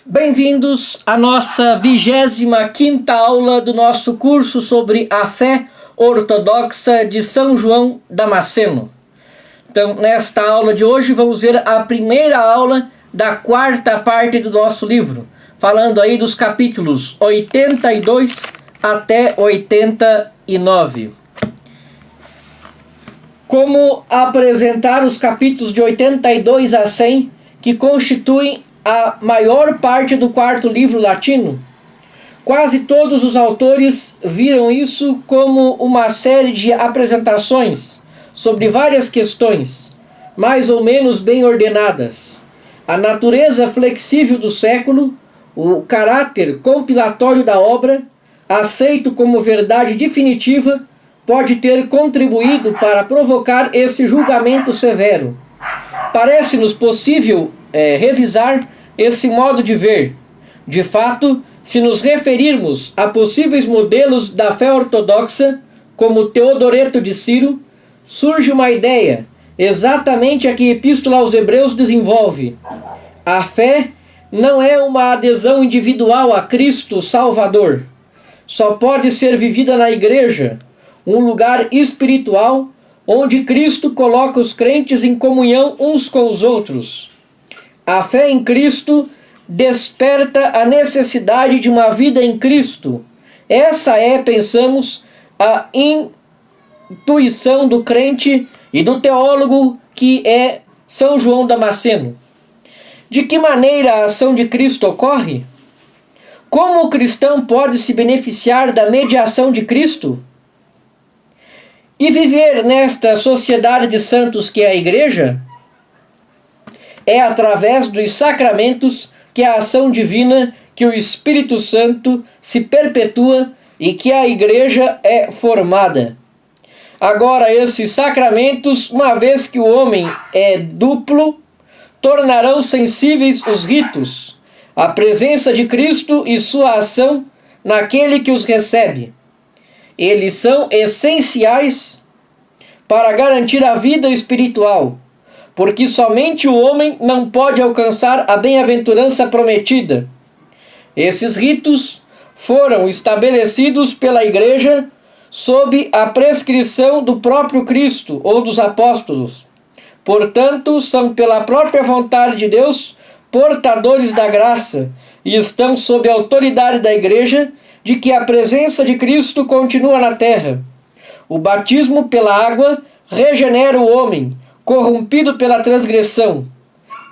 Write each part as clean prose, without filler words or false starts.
Bem-vindos à nossa 25ª aula do nosso curso sobre a fé ortodoxa de São João Damasceno. Então, nesta aula de hoje, vamos ver a primeira aula da quarta parte do nosso livro, falando aí dos capítulos 82 até 89. Como apresentar os capítulos de 82 a 100, que constituem a maior parte do quarto livro latino? Quase todos os autores viram isso como uma série de apresentações sobre várias questões, mais ou menos bem ordenadas. A natureza flexível do século, o caráter compilatório da obra, aceito como verdade definitiva, pode ter contribuído para provocar esse julgamento severo. Parece-nos possível revisar esse modo de ver. De fato, se nos referirmos a possíveis modelos da fé ortodoxa, como Teodoreto de Ciro, surge uma ideia, exatamente a que a Epístola aos Hebreus desenvolve. A fé não é uma adesão individual a Cristo Salvador. Só pode ser vivida na igreja, um lugar espiritual onde Cristo coloca os crentes em comunhão uns com os outros. A fé em Cristo desperta a necessidade de uma vida em Cristo. Essa é, pensamos, a intuição do crente e do teólogo que é São João Damasceno. De que maneira a ação de Cristo ocorre? Como o cristão pode se beneficiar da mediação de Cristo? E viver nesta sociedade de santos que é a igreja? É através dos sacramentos que a ação divina, que o Espírito Santo se perpetua e que a igreja é formada. Agora, esses sacramentos, uma vez que o homem é duplo, tornarão sensíveis os ritos, a presença de Cristo e sua ação naquele que os recebe. Eles são essenciais para garantir a vida espiritual, porque somente o homem não pode alcançar a bem-aventurança prometida. Esses ritos foram estabelecidos pela Igreja sob a prescrição do próprio Cristo ou dos apóstolos. Portanto, são pela própria vontade de Deus portadores da graça e estão sob a autoridade da Igreja de que a presença de Cristo continua na terra. O batismo pela água regenera o homem, corrompido pela transgressão.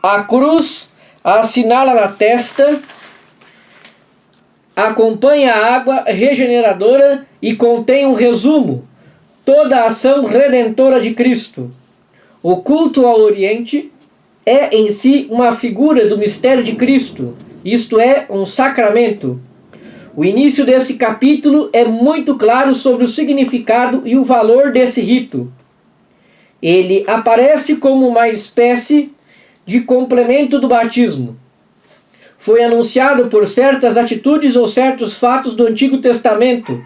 A cruz assinala na testa, acompanha a água regeneradora e contém um resumo, toda a ação redentora de Cristo. O culto ao Oriente é em si uma figura do mistério de Cristo, isto é, um sacramento. O início desse capítulo é muito claro sobre o significado e o valor desse rito. Ele aparece como uma espécie de complemento do batismo. Foi anunciado por certas atitudes ou certos fatos do Antigo Testamento,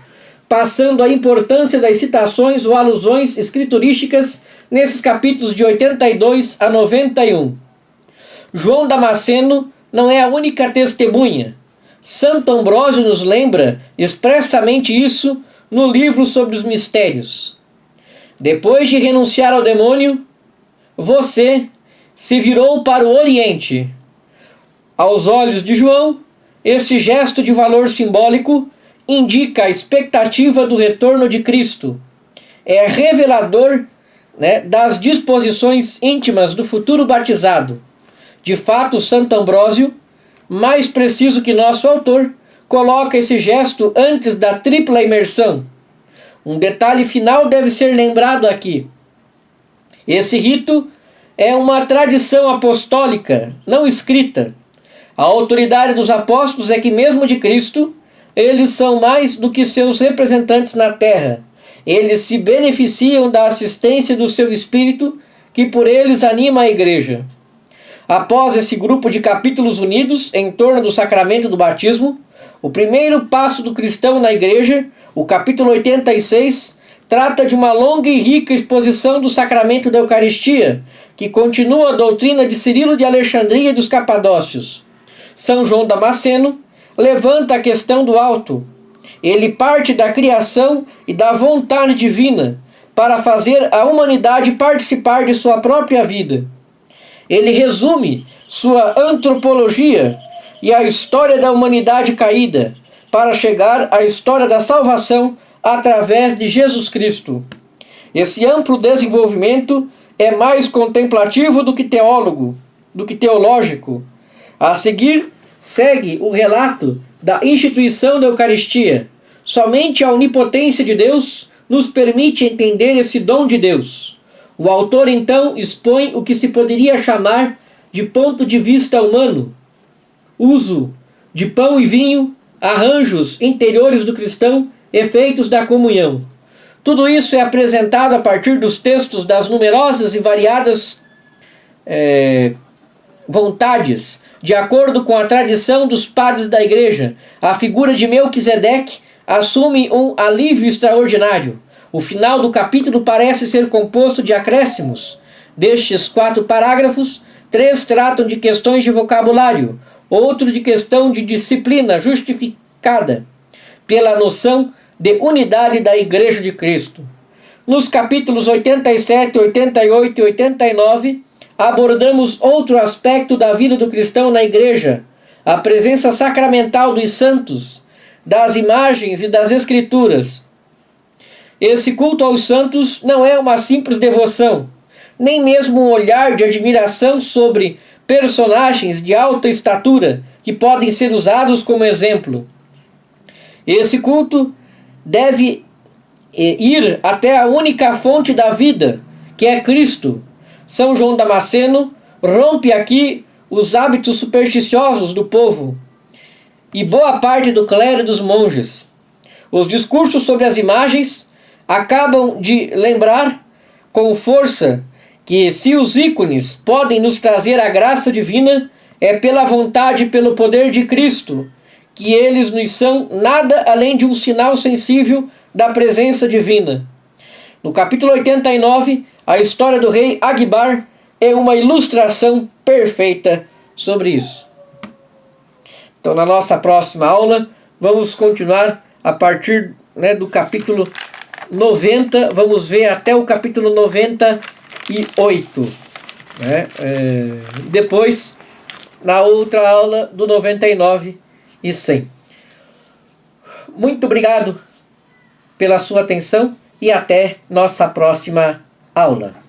passando a importância das citações ou alusões escriturísticas nesses capítulos de 82 a 91. João Damasceno não é a única testemunha. Santo Ambrósio nos lembra expressamente isso no livro sobre os mistérios. Depois de renunciar ao demônio, você se virou para o Oriente. Aos olhos de João, esse gesto de valor simbólico indica a expectativa do retorno de Cristo. É revelador, das disposições íntimas do futuro batizado. De fato, Santo Ambrósio, mais preciso que nosso autor, coloca esse gesto antes da tripla imersão. Um detalhe final deve ser lembrado aqui. Esse rito é uma tradição apostólica, não escrita. A autoridade dos apóstolos é que, mesmo de Cristo, eles são mais do que seus representantes na terra. Eles se beneficiam da assistência do seu Espírito, que por eles anima a igreja. Após esse grupo de capítulos unidos em torno do sacramento do batismo, o primeiro passo do cristão na igreja, o capítulo 86, trata de uma longa e rica exposição do sacramento da Eucaristia, que continua a doutrina de Cirilo de Alexandria e dos Capadócios. São João Damasceno levanta a questão do alto. Ele parte da criação e da vontade divina para fazer a humanidade participar de sua própria vida. Ele resume sua antropologia e a história da humanidade caída para chegar à história da salvação através de Jesus Cristo. Esse amplo desenvolvimento é mais contemplativo do que teológico. A seguir, segue o relato da instituição da Eucaristia. Somente a onipotência de Deus nos permite entender esse dom de Deus. O autor, então, expõe o que se poderia chamar de ponto de vista humano. Uso de pão e vinho, arranjos interiores do cristão, efeitos da comunhão. Tudo isso é apresentado a partir dos textos das numerosas e variadas vontades, de acordo com a tradição dos padres da igreja. A figura de Melquisedeque assume um alívio extraordinário. O final do capítulo parece ser composto de acréscimos. Destes 4 parágrafos, 3 tratam de questões de vocabulário, outro de questão de disciplina justificada pela noção de unidade da Igreja de Cristo. Nos capítulos 87, 88 e 89, abordamos outro aspecto da vida do cristão na Igreja, a presença sacramental dos santos, das imagens e das escrituras. Esse culto aos santos não é uma simples devoção, nem mesmo um olhar de admiração sobre personagens de alta estatura que podem ser usados como exemplo. Esse culto deve ir até a única fonte da vida, que é Cristo. São João Damasceno rompe aqui os hábitos supersticiosos do povo e boa parte do clero e dos monges. Os discursos sobre as imagens acabam de lembrar com força que se os ícones podem nos trazer a graça divina, é pela vontade e pelo poder de Cristo, que eles nos são nada além de um sinal sensível da presença divina. No capítulo 89, a história do rei Agbar é uma ilustração perfeita sobre isso. Então, na nossa próxima aula, vamos continuar a partir do capítulo 90, vamos ver até o capítulo 98. Depois, na outra aula, do 99 e 100. Muito obrigado pela sua atenção e até nossa próxima aula.